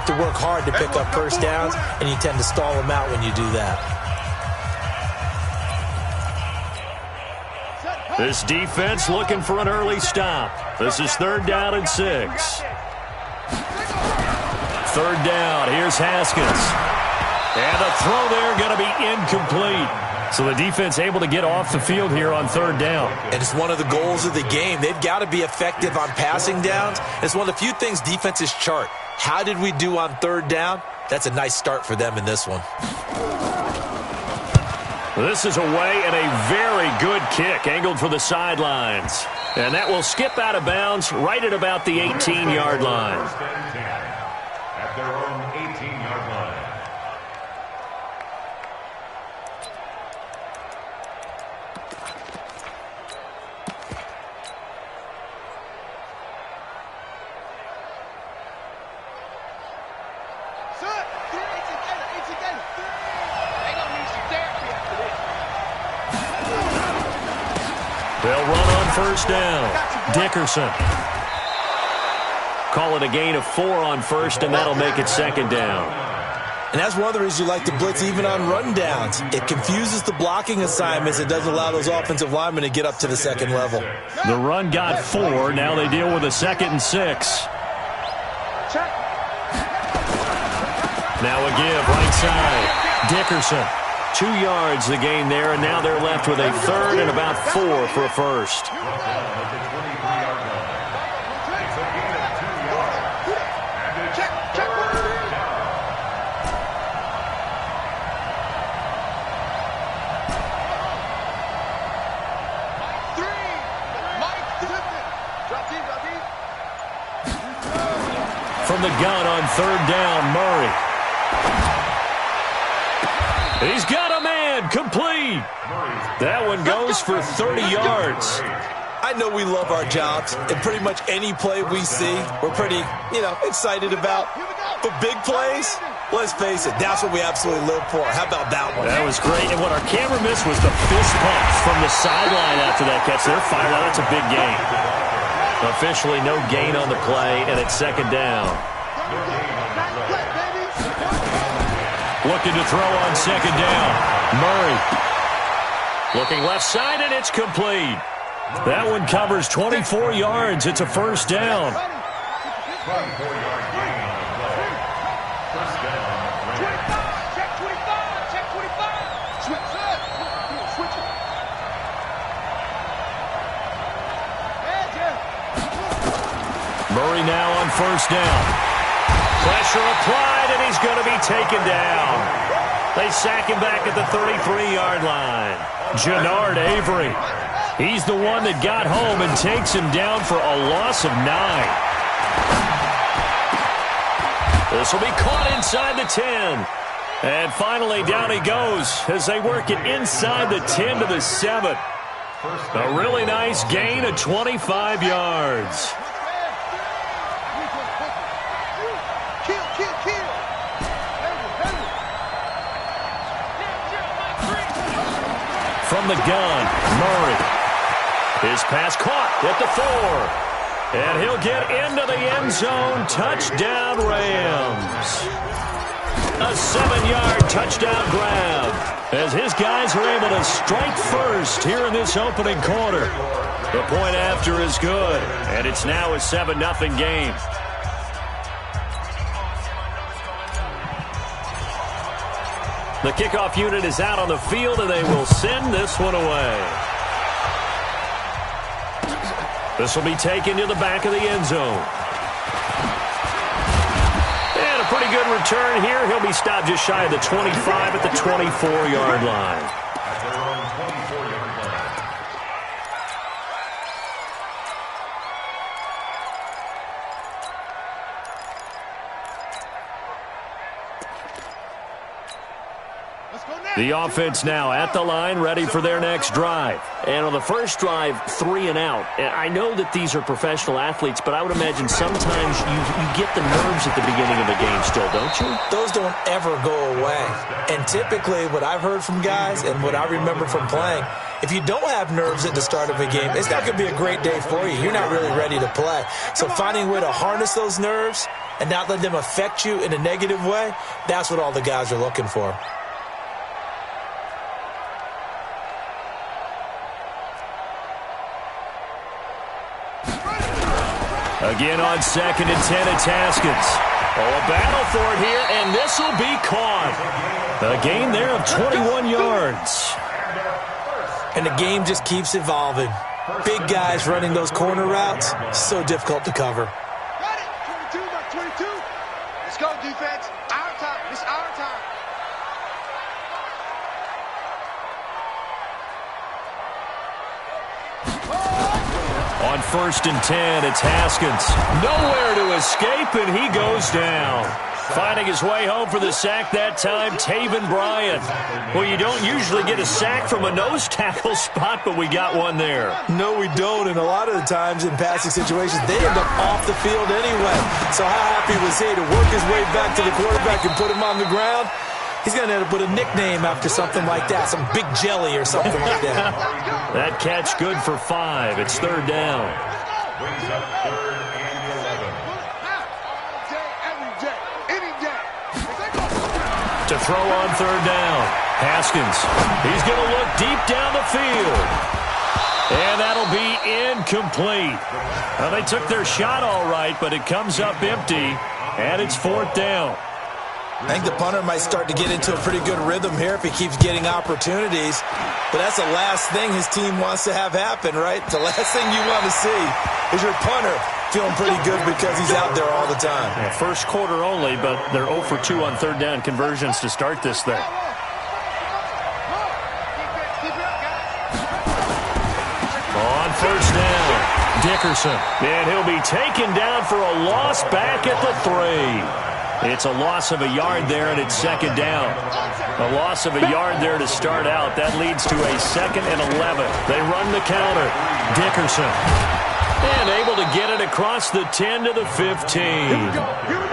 have to work hard to pick up first downs, and you tend to stall them out when you do that. This defense looking for an early stop. This is 3rd down and 6. 3rd down. Here's Haskins. And the throw there going to be incomplete. So the defense able to get off the field here on 3rd down. And it's one of the goals of the game. They've got to be effective on passing downs. It's one of the few things defenses chart. How did we do on 3rd down? That's a nice start for them in this one. This is away and a very good kick angled for the sidelines. And that will skip out of bounds right at about the 18-yard line. At their own 18-yard line. They'll run on 1st down. Dickerson. Call it a gain of 4 on 1st, and that'll make it 2nd down. And that's one of the reasons you like to blitz even on run downs. It confuses the blocking assignments. It doesn't allow those offensive linemen to get up to the 2nd level. The run got 4. Now they deal with a 2nd and 6. Now a give right side. Dickerson. 2 yards the gain there, and now they're left with a 3rd and about 4 for a first. From the gun on 3rd down, Murray. He's got a man, complete. That one goes for 30 yards. I know we love our jobs, and pretty much any play we see, we're pretty, excited about. But big plays, let's face it, that's what we absolutely live for. How about that one? That was great, and what our camera missed was the fist pump from the sideline after that catch. They're fired out. That's a big gain. Officially no gain on the play, and it's 2nd down. Looking to throw on 2nd down. Murray. Looking left side, and it's complete. That one covers 24 yards. It's a 1st down. Murray now on 1st down. Pressure applied, and he's going to be taken down. They sack him back at the 33-yard line. Jannard Avery. He's the one that got home and takes him down for a loss of 9. This will be caught inside the 10. And finally, down he goes as they work it inside the 10 to the 7. A really nice gain of 25 yards. From the gun, Murray. His pass caught at the 4. And he'll get into the end zone. Touchdown, Rams. A 7-yard touchdown grab as his guys are able to strike first here in this opening quarter. The point after is good, and it's now a 7-0 game. The kickoff unit is out on the field, and they will send this one away. This will be taken to the back of the end zone. And a pretty good return here. He'll be stopped just shy of the 25 at the 24-yard line. The offense now at the line, ready for their next drive. And on the first drive, 3 and out. And I know that these are professional athletes, but I would imagine sometimes you get the nerves at the beginning of a game still, don't you? Those don't ever go away. And typically what I've heard from guys and what I remember from playing, if you don't have nerves at the start of a game, it's not going to be a great day for you. You're not really ready to play. So finding a way to harness those nerves and not let them affect you in a negative way, that's what all the guys are looking for. Again on 2nd and 10, it's Haskins. Oh, a battle for it here, and this will be caught. A gain there of 21 yards. And the game just keeps evolving. Big guys running those corner routes, so difficult to cover. Got it. 22 by 22. Let's go, defense. Our time. It's our time. On 1st and 10, it's Haskins. Nowhere to escape, and he goes down. Finding his way home for the sack that time, Taven Bryan. Well, you don't usually get a sack from a nose tackle spot, but we got one there. No, we don't, and a lot of the times in passing situations, they end up off the field anyway. So how happy was he to work his way back to the quarterback and put him on the ground? He's going to end up with a nickname after something like that, some Big Jelly or something like that. That catch good for 5. It's 3rd down. Brings up 3rd and 11. Every day, any day. To throw on 3rd down, Haskins. He's going to look deep down the field. And that'll be incomplete. Well, they took their shot all right, but it comes up empty, and it's 4th down. I think the punter might start to get into a pretty good rhythm here if he keeps getting opportunities. But that's the last thing his team wants to have happen, right? The last thing you want to see is your punter feeling pretty good because he's out there all the time. Yeah, first quarter only, but they're 0 for 2 on 3rd down conversions to start this thing. On 1st down, Dickerson. And he'll be taken down for a loss back at the 3. It's a loss of a yard there, and it's 2nd down. A loss of a yard there to start out. That leads to a 2nd and 11. They run the counter. Dickerson. And able to get it across the 10 to the 15.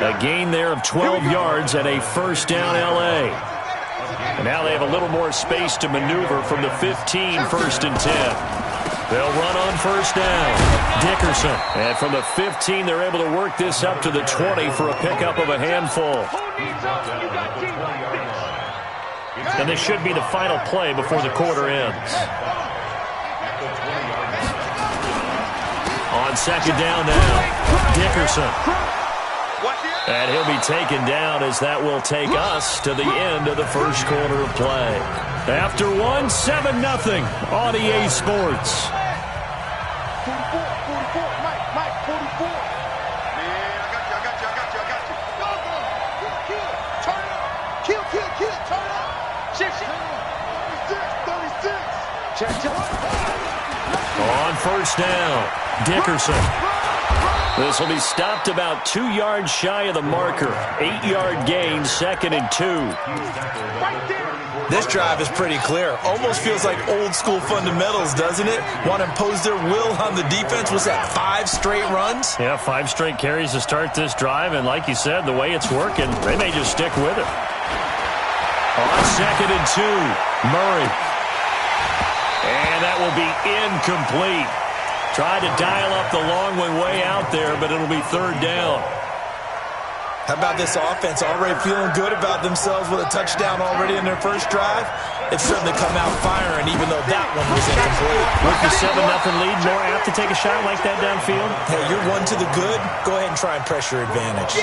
A gain there of 12 yards and a 1st down L.A. And now they have a little more space to maneuver from the 15, 1st and 10. They'll run on 1st down. Dickerson. And from the 15, they're able to work this up to the 20 for a pickup of a handful. And this should be the final play before the quarter ends. On 2nd down now, Dickerson. And he'll be taken down as that will take us to the end of the first quarter of play. After 7-0 on EA Sports. 44, Mike, 44. Man, I got you. Go. Turn it up. Kill, turn it up. Shit. 36. Check. On 1st down, Dickerson. This will be stopped about 2 yards shy of the marker. 8-yard gain, 2nd and 2. This drive is pretty clear. Almost feels like old school fundamentals, doesn't it? Want to impose their will on the defense. Was that 5 straight runs? Yeah, 5 straight carries to start this drive. And like you said, the way it's working, they may just stick with it. On 2nd and 2, Murray. And that will be incomplete. Tried to dial up the long one way out there, but it'll be 3rd down. How about this offense already feeling good about themselves with a touchdown already in their first drive? It's starting to come out firing, even though that one was incomplete. With the 7-0 lead, more apt to take a shot like that downfield? Hey, you're one to the good. Go ahead and try and pressure advantage.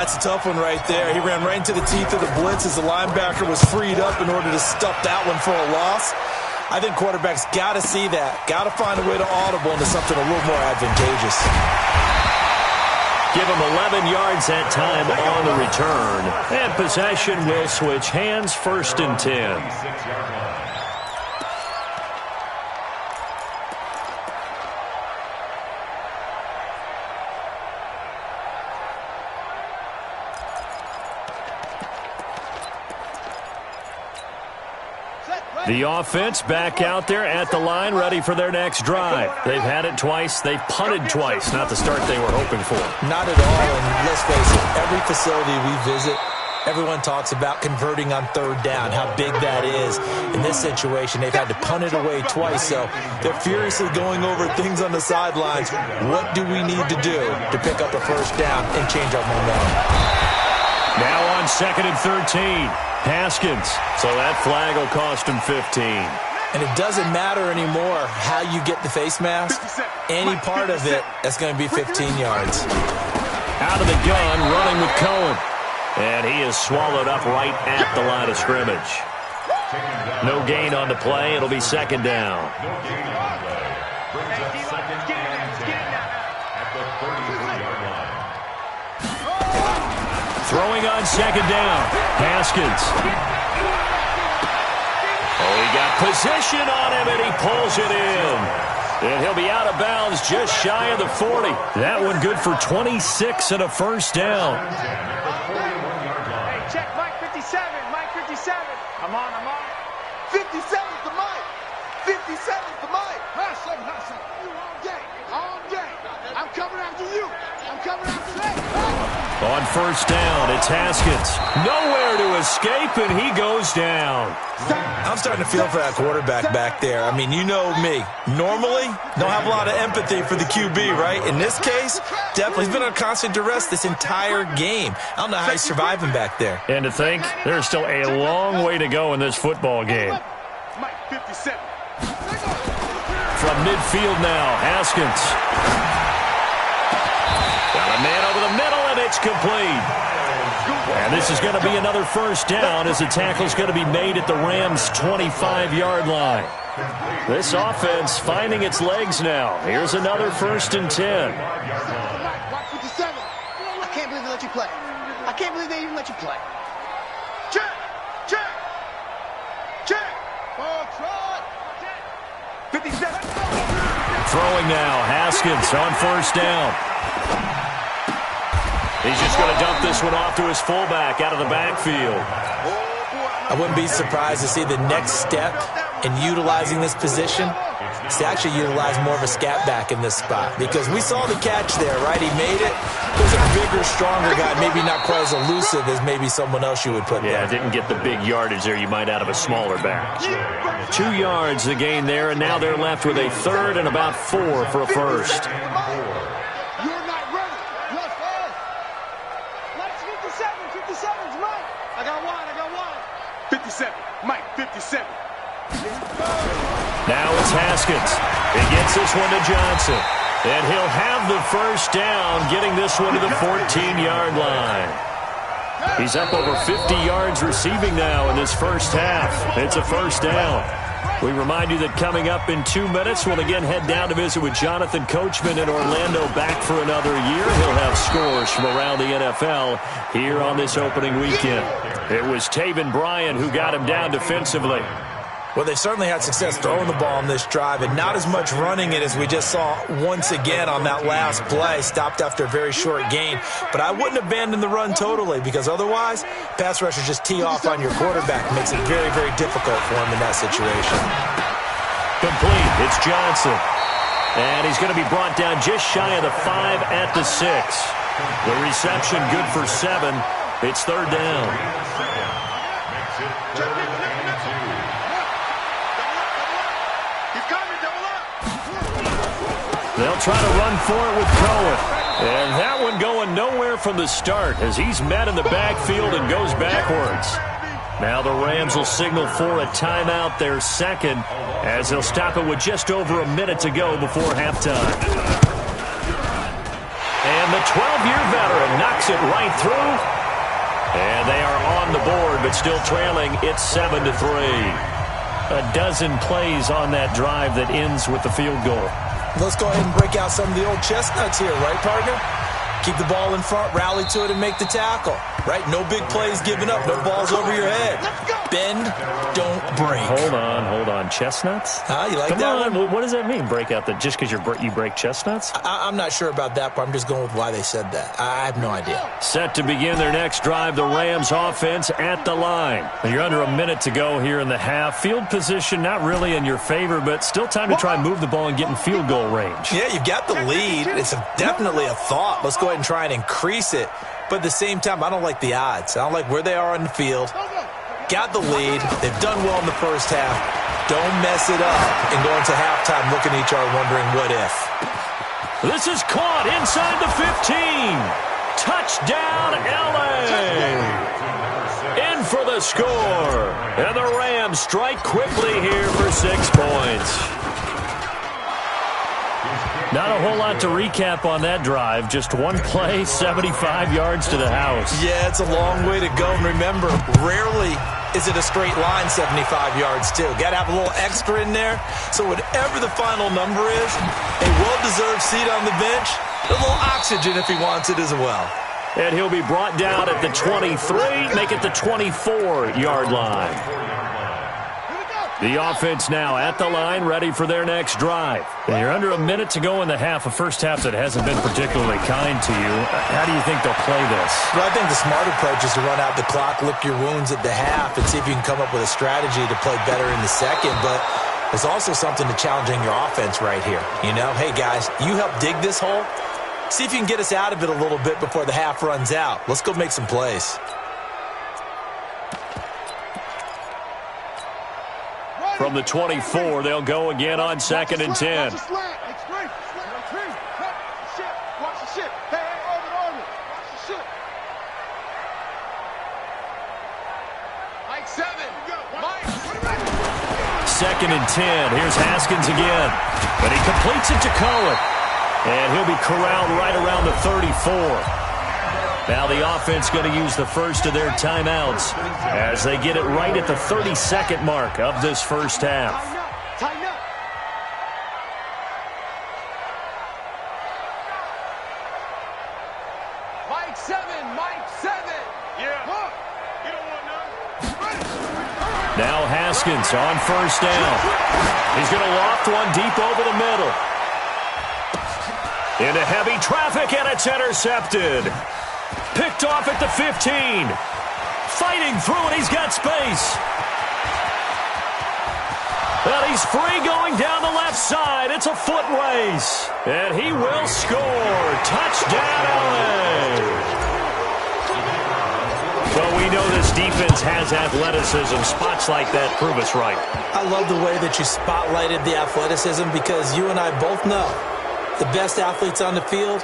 It's a tough one right there. He ran right into the teeth of the blitz as the linebacker was freed up in order to stuff that one for a loss. I think quarterbacks got to see that. Got to find a way to audible into something a little more advantageous. Give him 11 yards that time on the return. And possession will switch hands, 1st and 10. The offense back out there at the line, ready for their next drive. They've had it twice. They've punted twice. Not the start they were hoping for. Not at all, and let's face it, every facility we visit, Everyone talks about converting on third down, how big that is. In this situation, they've had to punt it away twice, so they're furiously going over things on the sidelines. What do we need to do to pick up a first down and change our momentum? Now on 2nd and 13, Haskins. So that flag will cost him 15. And it doesn't matter anymore how you get the face mask. Any part of it, that's going to be 15 yards. Out of the gun, running with Cohen. And he is swallowed up right at the line of scrimmage. No gain on the play. It'll be 2nd down. Throwing on 2nd down. Haskins. Oh, he got position on him, and he pulls it in. And he'll be out of bounds just shy of the 40. That one good for 26 and a first down. Hey, check Mike 57. Mike 57. I'm on. 57's the Mike. 57's the Mike. Hustle. You all day. I'm coming after you. I'm coming after that. On first down, it's Haskins. Nowhere to escape, and he goes down. I'm starting to feel for that quarterback back there. I mean, you know me. Normally, don't have a lot of empathy for the QB, right? In this case, definitely. He's been under constant duress this entire game. I don't know how he's surviving back there. And to think, there's still a long way to go in this football game. Mike 57. From midfield now, Haskins. Got a man over the middle, and it's complete. And this is going to be another first down as the tackle's going to be made at the Rams' 25-yard line. This offense finding its legs now. Here's another 1st and 10. Mike 57. I can't believe they let you play. I can't believe they even let you play. Check. Ball trot. 57. Throwing now, Haskins on first down. He's just going to dump this one off to his fullback out of the backfield. I wouldn't be surprised to see the next step in utilizing this position is to actually utilize more of a scat back in this spot. Because we saw the catch there, right? He made it. There's a bigger, stronger guy, maybe not quite as elusive as maybe someone else you would put there. Yeah, didn't get the big yardage there you might out of a smaller back. 2 yards the gain there, and now they're left with a 3rd and about 4 for a first. You're not ready. You're fast. Mike 57's Mike. I got one. 57. Mike 57. Now it's Haskins. He gets this one to Johnson. And he'll have the first down, getting this one to the 14-yard line. He's up over 50 yards receiving now in this first half. It's a first down. We remind you that coming up in 2 minutes, we'll again head down to visit with Jonathan Coachman in Orlando, back for another year. He'll have scores from around the NFL here on this opening weekend. It was Taven Bryan who got him down defensively. Well, they certainly had success throwing the ball on this drive, and not as much running it as we just saw once again on that last play. Stopped after a very short gain. But I wouldn't abandon the run totally, because otherwise, pass rushers just tee off on your quarterback. Makes it very, very difficult for him in that situation. Complete. It's Johnson. And he's going to be brought down just shy of the 5 at the 6. The reception good for 7. It's 3rd down. They'll try to run for it with Cohen. And that one going nowhere from the start as he's met in the backfield and goes backwards. Now the Rams will signal for a timeout, their second, as they'll stop it with just over a minute to go before halftime. And the 12-year veteran knocks it right through. And they are on the board, but still trailing. It's 7-3. A dozen plays on that drive that ends with the field goal. Let's go ahead and break out some of the old chestnuts here, right, partner? Keep the ball in front, rally to it, and make the tackle, right? No big plays given up, no balls over your head. Bend, don't break. Hold on. Chestnuts? You like Come that on. one? What does that mean, break out? Just because you break chestnuts? I'm not sure about that, but I'm just going with why they said that. I have no idea. Set to begin their next drive, the Rams offense at the line. You're under a minute to go here in the half. Field position not really in your favor, but still time to try and move the ball and get in field goal range. Yeah, you've got the lead. It's definitely a thought. Let's go ahead and try and increase it. But at the same time, I don't like the odds. I don't like where they are on the field. Got the lead. They've done well in the first half. Don't mess it up and go into halftime looking at each other wondering what if. This is caught inside the 15. Touchdown, L.A. In for the score. And the Rams strike quickly here for 6 points. Not a whole lot to recap on that drive. Just one play, 75 yards to the house. Yeah, it's a long way to go. And remember, rarely is it a straight line 75 yards, too. Got to have a little extra in there. So whatever the final number is, a well-deserved seat on the bench, a little oxygen if he wants it as well. And he'll be brought down at the 23, make it the 24-yard line. The offense now at the line, ready for their next drive. And you're under a minute to go in the half, a first half that hasn't been particularly kind to you. How do you think they'll play this? Well, I think the smart approach is to run out the clock, lick your wounds at the half, and see if you can come up with a strategy to play better in the second. But there's also something to challenging your offense right here. You know, hey, guys, you help dig this hole. See if you can get us out of it a little bit before the half runs out. Let's go make some plays. From the 24, they'll go again on 2nd and 10. Second and 10. Here's Haskins again. But he completes it to Cohen. And he'll be corralled right around the 34. Now the offense going to use the first of their timeouts as they get it right at the 32nd mark of this first half. Tighten up. Mike 7. Yeah. You don't want none. Now Haskins on first down. He's going to loft one deep over the middle. Into heavy traffic, and it's intercepted. Picked off at the 15. Fighting through it. He's got space. But he's free going down the left side. It's a foot race. And he will score. Touchdown, LA. Well, we know this defense has athleticism. Spots like that prove us right. I love the way that you spotlighted the athleticism because you and I both know the best athletes on the field,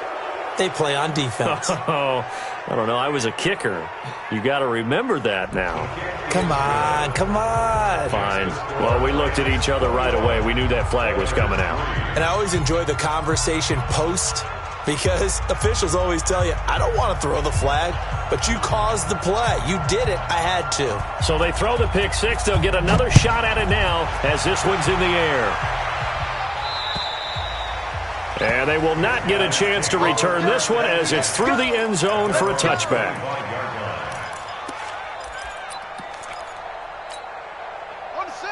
they play on defense. Oh, I don't know. I was a kicker. You got to remember that now. Come on. Fine. Well, we looked at each other right away. We knew that flag was coming out. And I always enjoy the conversation post because officials always tell you, I don't want to throw the flag, but you caused the play. You did it. I had to. So they throw the pick six. They'll get another shot at it now as this one's in the air. And they will not get a chance to return this one as it's through the end zone for a touchback.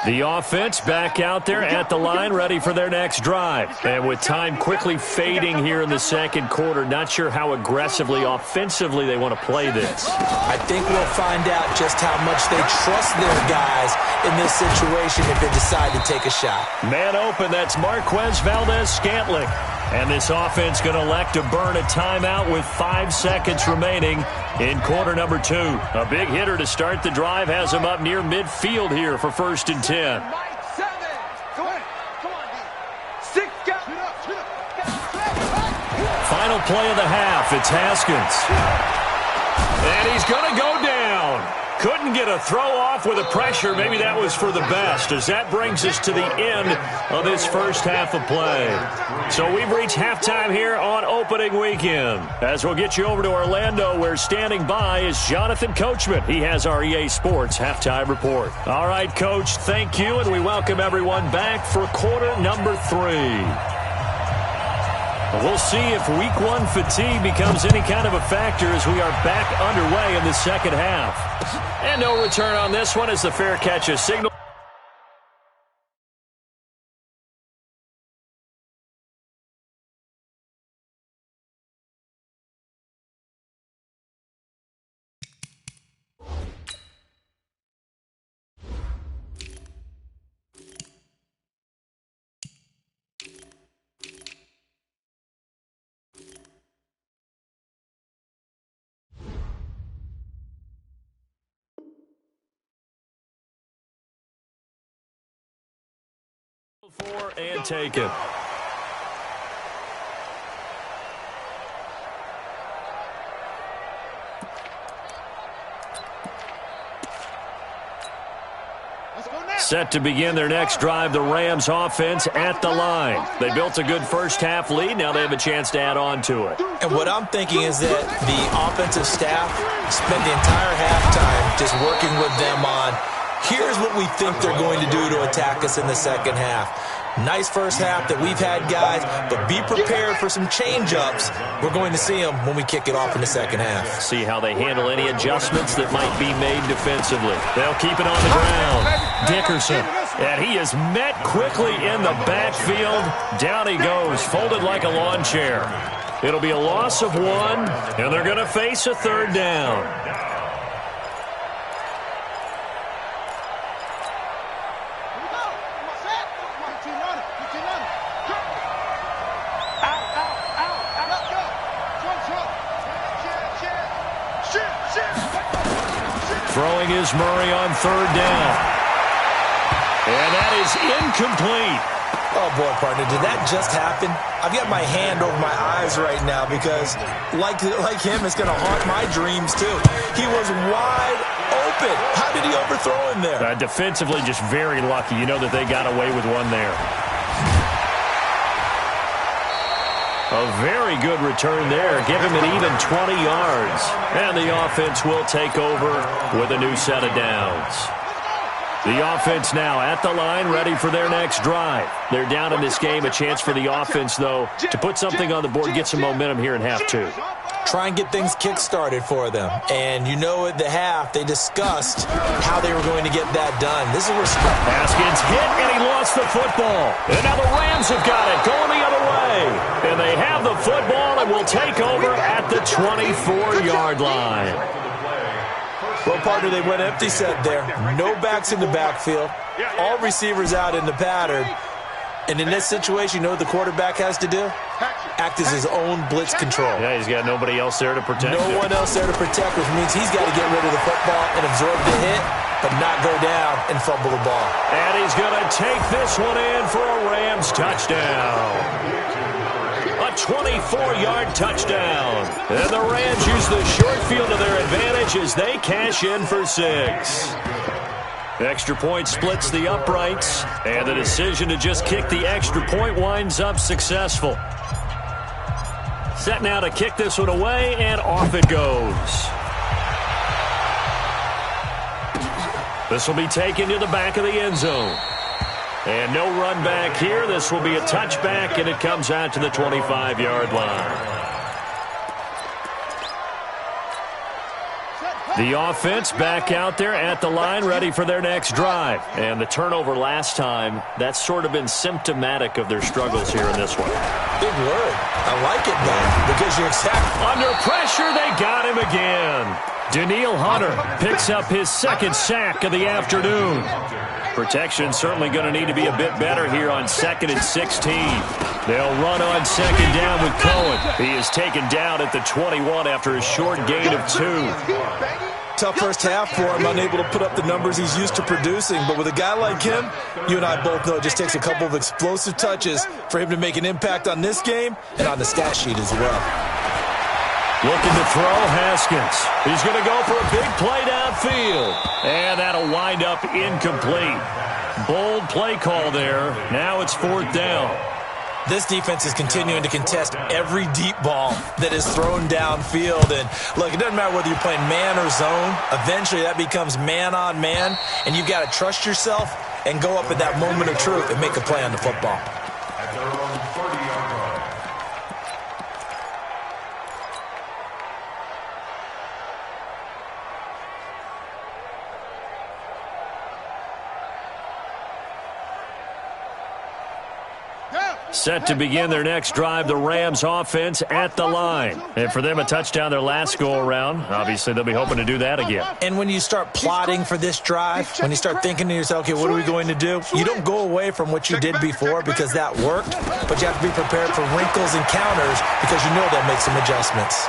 The offense back out there at the line, ready for their next drive. And with time quickly fading here in the second quarter, not sure how aggressively, offensively they want to play this. I think we'll find out just how much they trust their guys in this situation if they decide to take a shot. Man open, that's Marquez Valdez-Scantling. And this offense going to elect to burn a timeout with 5 seconds remaining in quarter number 2. A big hitter to start the drive has him up near midfield here for 1st and 10. Mike 7. Come on, D. 6 got. Final play of the half. It's Haskins. And he's going to go down. Couldn't get a throw off with the pressure. Maybe that was for the best, as that brings us to the end of this first half of play. So we've reached halftime here on opening weekend. As we'll get you over to Orlando, where standing by is Jonathan Coachman. He has our EA Sports halftime report. All right, Coach, thank you, and we welcome everyone back for quarter number 3. We'll see if week 1 fatigue becomes any kind of a factor as we are back underway in the second half. And no return on this one as the fair catch is signaled. For and take it. Set to begin their next drive, the Rams offense at the line. They built a good first-half lead. Now they have a chance to add on to it. And what I'm thinking is that the offensive staff spent the entire halftime just working with them on, here's what we think they're going to do to attack us in the second half. Nice first half that we've had, guys, but be prepared for some change-ups. We're going to see them when we kick it off in the second half. See how they handle any adjustments that might be made defensively. They'll keep it on the ground. Dickerson, and he is met quickly in the backfield. Down he goes, folded like a lawn chair. It'll be a loss of 1, and they're going to face a third down. Throwing is Murray on third down. And that is incomplete. Oh, boy, partner, did that just happen? I've got my hand over my eyes right now because, like him, it's going to haunt my dreams, too. He was wide open. How did he overthrow him there? Defensively, just very lucky. You know that they got away with one there. A very good return there. Give him an even 20 yards. And the offense will take over with a new set of downs. The offense now at the line, ready for their next drive. They're down in this game. A chance for the offense, though, to put something on the board, get some momentum here in half 2. Try and get things kick-started for them. And you know at the half, they discussed how they were going to get that done. This is where Haskins hit, and he lost the football. And now the Rams have got it, going the other way. And they have the football and will take over at the 24-yard line. Well, partner, they went empty set there. No backs in the backfield. All receivers out in the pattern. And in this situation, you know what the quarterback has to do? Act as his own blitz control. Yeah, he's got nobody else there to protect him. No one else there to protect, which means he's got to get rid of the football and absorb the hit, but not go down and fumble the ball. And he's going to take this one in for a Rams touchdown. A 24-yard touchdown. And the Rams use the short field to their advantage as they cash in for 6. Extra point splits the uprights, and the decision to just kick the extra point winds up successful. Set now to kick this one away, and off it goes. This will be taken to the back of the end zone. And no run back here. This will be a touchback, and it comes out to the 25-yard line. The offense back out there at the line, ready for their next drive. And the turnover last time, that's sort of been symptomatic of their struggles here in this one. Big word. I like it, though, because you're exactly... Under pressure, they got him again. Danielle Hunter picks up his second sack of the afternoon. Protection certainly going to need to be a bit better here on 2nd and 16. They'll run on 2nd down with Cohen. He is taken down at the 21 after a short gain of 2. Tough first half for him, unable to put up the numbers he's used to producing. But with a guy like him, you and I both know it just takes a couple of explosive touches for him to make an impact on this game and on the stat sheet as well. Looking to throw, Haskins. He's going to go for a big play downfield. And that'll wind up incomplete. Bold play call there. Now it's 4th down. This defense is continuing to contest every deep ball that is thrown downfield. And, look, it doesn't matter whether you're playing man or zone. Eventually that becomes man on man. And you've got to trust yourself and go up at that moment of truth and make a play on the football. At their own 30-yard line. Set to begin their next drive, the Rams offense at the line. And for them, a touchdown their last go-around. Obviously, they'll be hoping to do that again. And when you start plotting for this drive, when you start thinking to yourself, okay, what are we going to do? You don't go away from what you did before because that worked, but you have to be prepared for wrinkles and counters because you know they'll make some adjustments.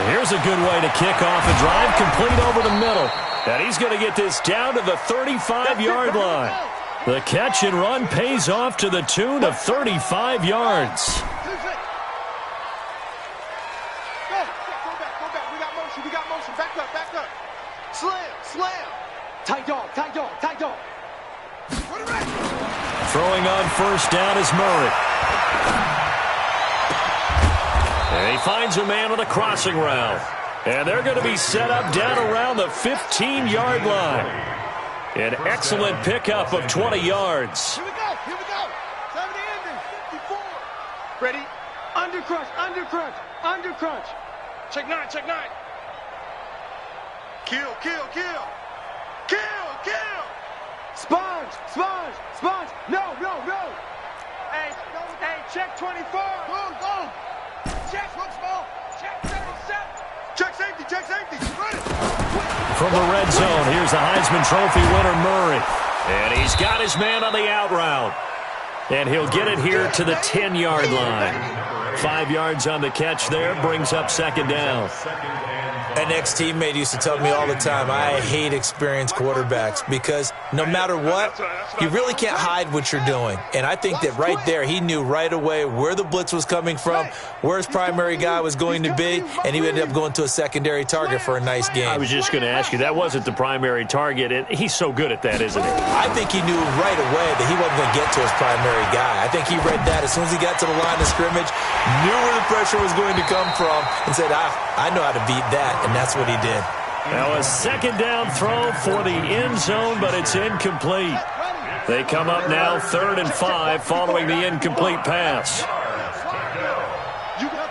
Here's a good way to kick off a drive, complete over the middle. And he's going to get this down to the 35-yard line. The catch and run pays off to the tune of 35 yards. Go back. We got motion. Back up. Slam. Tight dog. Throwing on first down is Murray. And he finds a man on a crossing route. And they're going to be set up down around the 15-yard line. An excellent pickup of 20 yards. Here we go. Time to end it. 54. Ready? Under crunch. Check nine. Kill. Sponge. No. Hey, check 24. Go. Check, look small. Check 37. Check safety. Run it. From the red zone, here's the Heisman Trophy winner, Murray. And he's got his man on the out route. And he'll get it here to the 10-yard line. 5 yards on the catch there, brings up second down. An ex-teammate used to tell me all the time, I hate experienced quarterbacks because no matter what, you really can't hide what you're doing. And I think that right there, he knew right away where the blitz was coming from, where his primary guy was going to be, and he ended up going to a secondary target for a nice game. I was just going to ask you, that wasn't the primary target, and he's so good at that, isn't he? I think he knew right away that he wasn't going to get to his primary guy. I think he read that as soon as he got to the line of scrimmage, knew where the pressure was going to come from, and said, I know how to beat that. And that's what he did. Now a second down throw for the end zone, but it's incomplete. They come up now 3rd and 5 following the incomplete pass. You got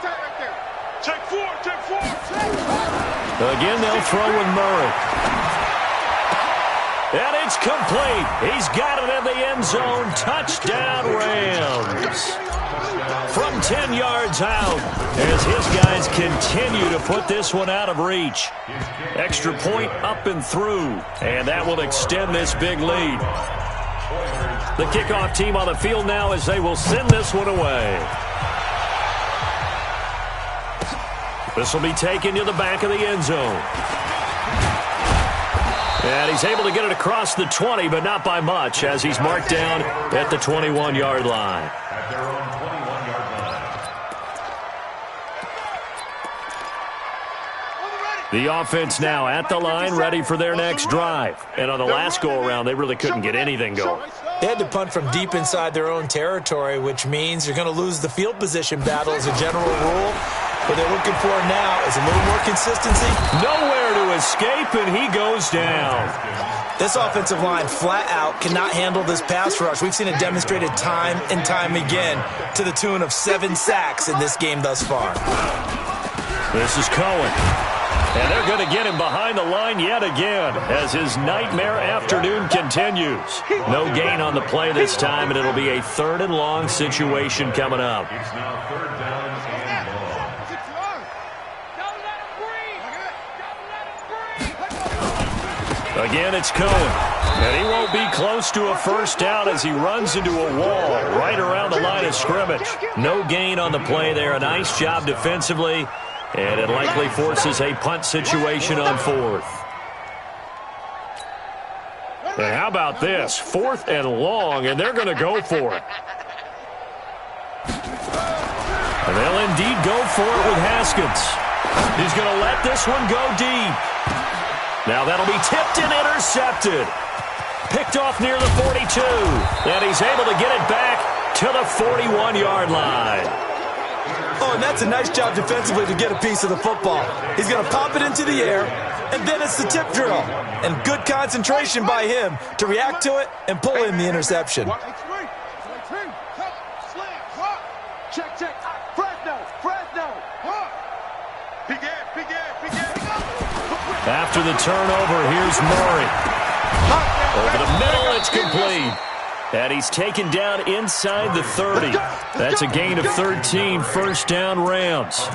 tight right there. Check four. Again, they'll throw with Murray. And it's complete. He's got it in the end zone. Touchdown, Rams. From 10 yards out, as his guys continue to put this one out of reach. Extra point up and through, and that will extend this big lead. The kickoff team on the field now as they will send this one away. This will be taken to the back of the end zone. And he's able to get it across the 20, but not by much, as he's marked down at the 21-yard line. At their own 21-yard line. The offense now at the line, ready for their next drive. And on the last go-around, they really couldn't get anything going. They had to punt from deep inside their own territory, which means you're going to lose the field position battle as a general rule. What they're looking for now is a little more consistency. Nowhere to escape, and he goes down. This offensive line flat out cannot handle this pass rush. We've seen it demonstrated time and time again to the tune of 7 sacks in this game thus far. This is Cohen. And they're going to get him behind the line yet again as his nightmare afternoon continues. No gain on the play this time, and it'll be a 3rd and long situation coming up. It's now 3rd down and long. Again, it's Cohen. And he won't be close to a first down as he runs into a wall right around the line of scrimmage. No gain on the play there. A nice job defensively. And it likely forces a punt situation on 4th. And how about this? 4th and long, and they're going to go for it. And they'll indeed go for it with Haskins. He's going to let this one go deep. Now that'll be tipped and intercepted. Picked off near the 42. And he's able to get it back to the 41-yard line. Oh, and that's a nice job defensively to get a piece of the football. He's going to pop it into the air, and then it's the tip drill. And good concentration by him to react to it and pull in the interception. Check. Fresno. After the turnover, here's Murray. Over the middle, it's complete. And he's taken down inside the 30. That's a gain of 13, first down Rams.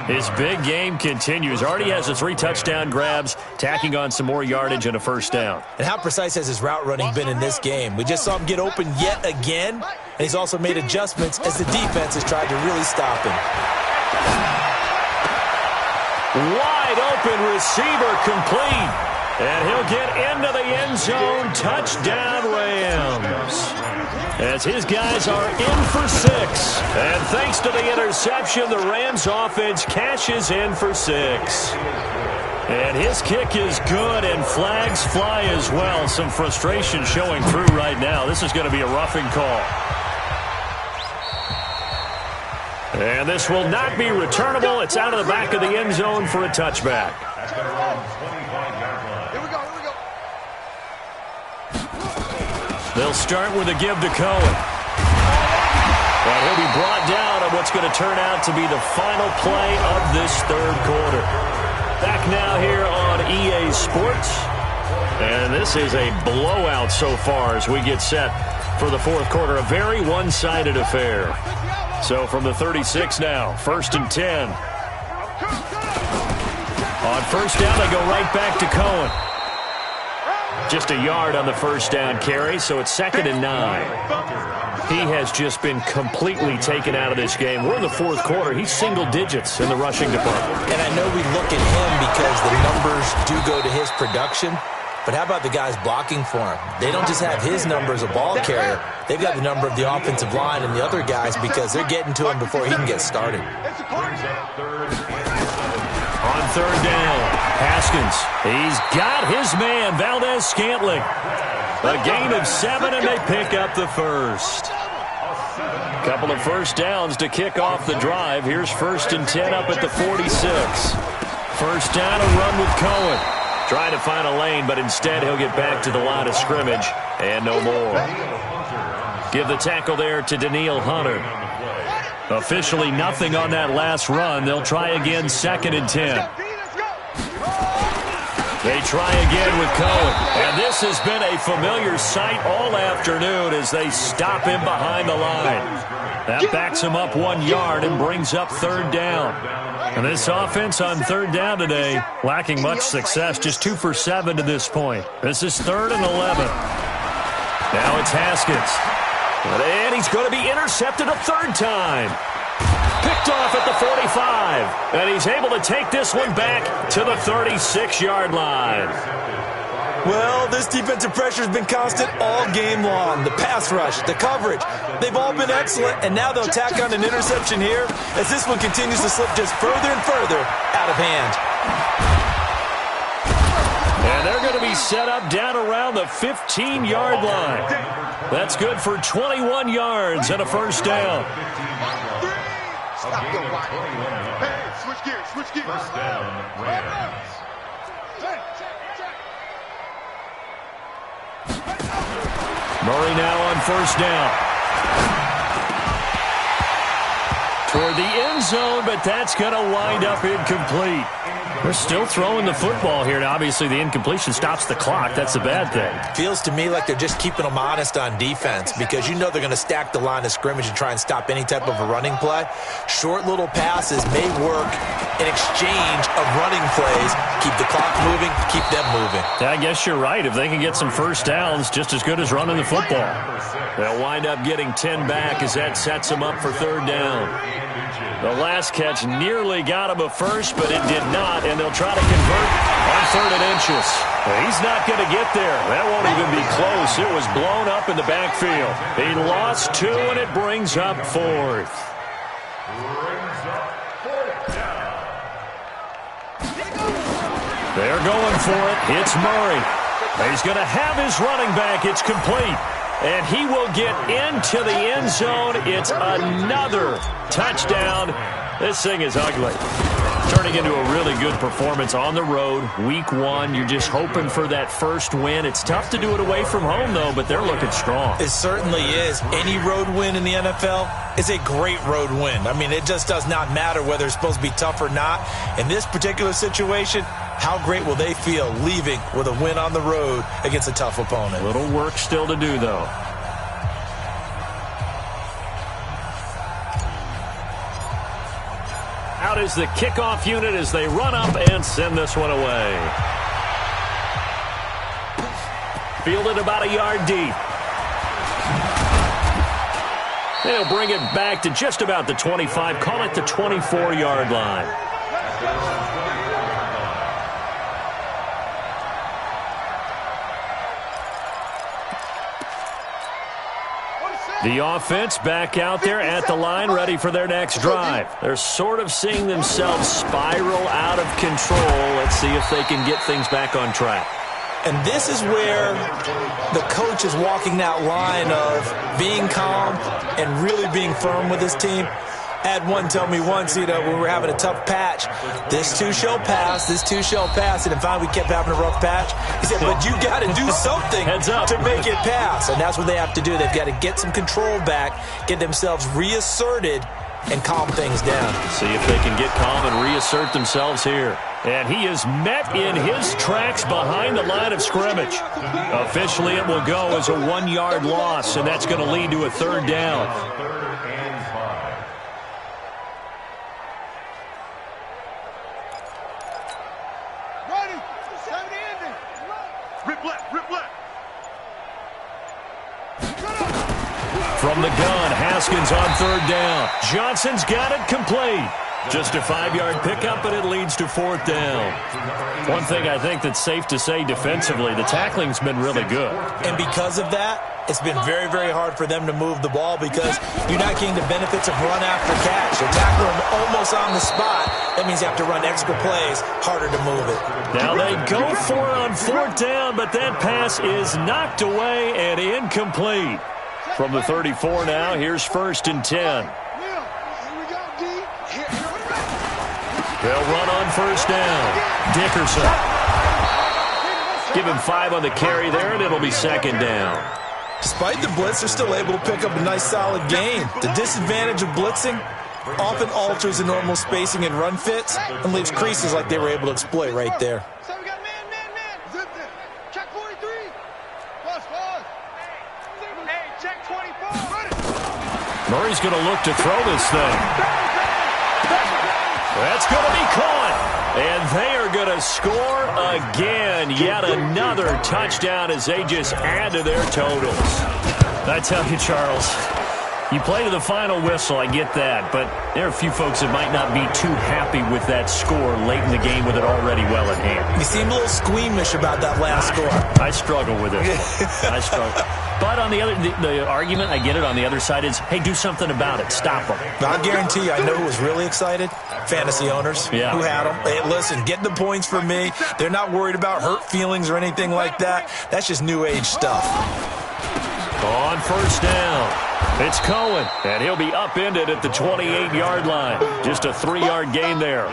His big game continues. Already has the 3 touchdown grabs, tacking on some more yardage and a first down. And how precise has his route running been in this game? We just saw him get open yet again, and he's also made adjustments as the defense has tried to really stop him. Wide open receiver complete. And he'll get into the end zone. Touchdown, Rams. As his guys are in for 6. And thanks to the interception, the Rams offense cashes in for 6. And his kick is good, and flags fly as well. Some frustration showing through right now. This is going to be a roughing call. And this will not be returnable. It's out of the back of the end zone for a touchback. They'll start with a give to Cohen. And he'll be brought down on what's going to turn out to be the final play of this third quarter. Back now here on EA Sports. And this is a blowout so far as we get set for the fourth quarter. A very one-sided affair. So from the 36 now, 1st and 10. On first down, they go right back to Cohen. Just a yard on the first down carry, so it's 2nd and 9. He has just been completely taken out of this game. We're in the fourth quarter. He's single digits in the rushing department. And I know we look at him because the numbers do go to his production. But how about the guys blocking for him? They don't just have his number as a ball carrier. They've got the number of the offensive line and the other guys because they're getting to him before he can get started. On third down, Haskins. He's got his man, Valdez-Scantling. A gain of 7, and they pick up the first. Couple of first downs to kick off the drive. Here's 1st and 10 up at the 46. First down, a run with Cohen. Trying to find a lane, but instead he'll get back to the line of scrimmage and no more. Give the tackle there to Daniil Hunter. Officially nothing on that last run. They'll try again, 2nd and 10. They try again with Cohen. And this has been a familiar sight all afternoon as they stop him behind the line. That backs him up 1 yard and brings up third down. And this offense on third down today, lacking much success, just 2 for 7 to this point. This is 3rd and 11. Now it's Haskins. And he's going to be intercepted a third time. Picked off at the 45. And he's able to take this one back to the 36-yard line. Well, this defensive pressure has been constant all game long. The pass rush, the coverage, they've all been excellent, and now they'll tack on an interception here as this one continues to slip just further and further out of hand. And they're going to be set up down around the 15-yard line. That's good for 21 yards and a first down. Stop your body. Hey, switch gears, switch gears. First down, Rams. Murray now on first down. Toward the end zone, but that's going to wind up incomplete. They're still throwing the football here. Now, obviously, the incompletion stops the clock. That's a bad thing. Feels to me like they're just keeping them honest on defense because you know they're going to stack the line of scrimmage and try and stop any type of a running play. Short little passes may work in exchange of running plays. Keep the clock moving, keep them moving. I guess you're right. If they can get some first downs, just as good as running the football. They'll wind up getting 10 back as that sets them up for third down. The last catch nearly got him a first, but it did not, and they'll try to convert on 3rd and inches. He's not going to get there. That won't even be close. It was blown up in the backfield. He lost 2, and it brings up 4th. They're going for it. It's Murray. He's going to have his running back. It's complete. And he will get into the end zone. It's another touchdown. This thing is ugly. Turning into a really good performance on the road. Week 1, you're just hoping for that first win. It's tough to do it away from home, though, but they're looking strong. It certainly is. Any road win in the NFL is a great road win. I mean, it just does not matter whether it's supposed to be tough or not. In this particular situation, how great will they feel leaving with a win on the road against a tough opponent? A little work still to do, though. Out is the kickoff unit as they run up and send this one away. Fielded about a yard deep. They'll bring it back to just about the 25. Call it the 24-yard line. The offense back out there at the line, ready for their next drive. They're sort of seeing themselves spiral out of control. Let's see if they can get things back on track. And this is where the coach is walking that line of being calm and really being firm with his team. I had one tell me once, when we were having a tough patch, this too shall pass, this too shall pass. And finally we kept having a rough patch. He said, but you got to do something to make it pass. And that's what they have to do. They've got to get some control back, get themselves reasserted, and calm things down. See if they can get calm and reassert themselves here. And he is met in his tracks behind the line of scrimmage. Officially, it will go as a 1-yard loss, and that's going to lead to a 3rd down. From the gun, Haskins on 3rd down. Johnson's got it complete. Just a 5-yard pickup, and it leads to 4th down. One thing I think that's safe to say defensively, the tackling's been really good. And because of that, it's been very, very hard for them to move the ball because you're not getting the benefits of run after catch. They're tackling them almost on the spot. That means you have to run extra plays, harder to move it. Now they go for it on 4th down, but that pass is knocked away and incomplete. From the 34 now, here's 1st and 10. They'll run on 1st down. Dickerson. Give him 5 on the carry there, and it'll be 2nd down. Despite the blitz, they're still able to pick up a nice, solid gain. The disadvantage of blitzing often alters the normal spacing and run fits and leaves creases like they were able to exploit right there. So we got man. Check 43. Pause. Hey, check 24. Murray's going to look to throw this thing. That's going to be caught. And they are going to score again. Yet another touchdown as they just add to their totals. I tell you, Charles, you play to the final whistle, I get that. But there are a few folks that might not be too happy with that score late in the game with it already well in hand. You seem a little squeamish about that last score. I struggle with it. I struggle. But on the other, the argument, I get it, on the other side is, hey, do something about it. Stop them. I guarantee you, I know who was really excited. Fantasy owners who had them. Hey, listen, get the points for me. They're not worried about hurt feelings or anything like that. That's just new age stuff. On 1st down, it's Cohen, and he'll be upended at the 28-yard line. Just a 3-yard gain there.